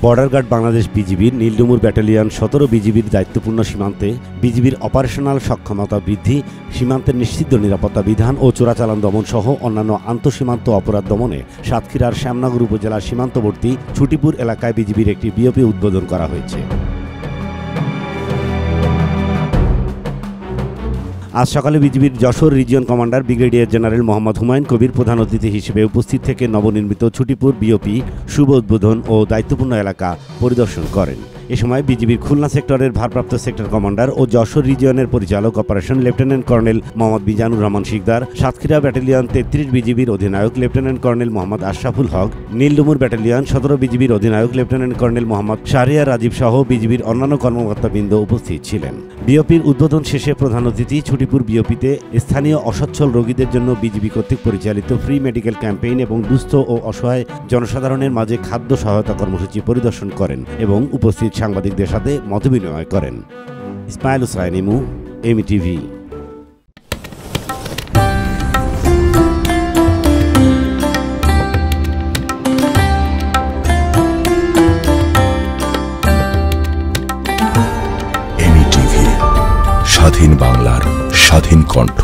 Border guard Bangladesh বিজিবির Nildumur battalion ১৭ বিজিবির দায়িত্বপূর্ণ সীমান্তে বিজিবির অপারেশনাল সক্ষমতা বৃদ্ধি, সীমান্তের নিশ্চিত নিরাপত্তা বিধান ও চোরাচালান দমন সহ অন্যান্য আন্তঃসীমান্ত অপরাধ দমনে সাতক্ষীরার শ্যামনগর উপজেলার সীমান্তবর্তী ছুটিপুর এলাকায় বিজিবির একটি বিওপি উদ্বোধন করা হয়েছে। আজ সকালে বিজিবির Jessore region commander brigadier general Mohammad Humayun Kabir প্রধান অতিথি হিসেবে উপস্থিত থেকে নবনির্মিত ছুটিপুর বিওপি শুভ উদ্বোধন ও দায়িত্বপূর্ণ এলাকা পরিদর্শন করেন। এ সময় বিজিবির খুলনা সেক্টরের ভারপ্রাপ্ত সেক্টর কমান্ডার ও যশোর রিজিয়নের পরিচালক operation lieutenant colonel Mohammad Bijanur Rahman Sikder, Satkhira battalion ৩৩ বিজিবির অধিনায়ক lieutenant colonel Mohammad Ashraful Haque, Nildumur battalion ১৭ বিজিবির অধিনায়ক লেফটেন্যান্ট কর্নেল মোহাম্মদ শাহরিয়ার রাজীব সহ বিজিবির অন্যান্য কর্মকর্তাবৃন্দ উপস্থিত ছিলেন। বিওপির উদ্বোধন শেষে প্রধান অতিথি ছুটিপুর বিওপিতে স্থানীয় অসচ্ছল রোগীদের জন্য বিজিবি কর্তৃক পরিচালিত ফ্রি মেডিকেল ক্যাম্পেইন এবং দুস্থ ও অসহায় জনসাধারণের মাঝে খাদ্য সহায়তা কর্মসূচি পরিদর্শন করেন এবং উপস্থিত সাংবাদিকদের সাথে মতবিনিময় করেন। ইসমাইল হুসাইন ইমু, এমটিভি। স্বাধীন বাংলার স্বাধীন কণ্ঠ।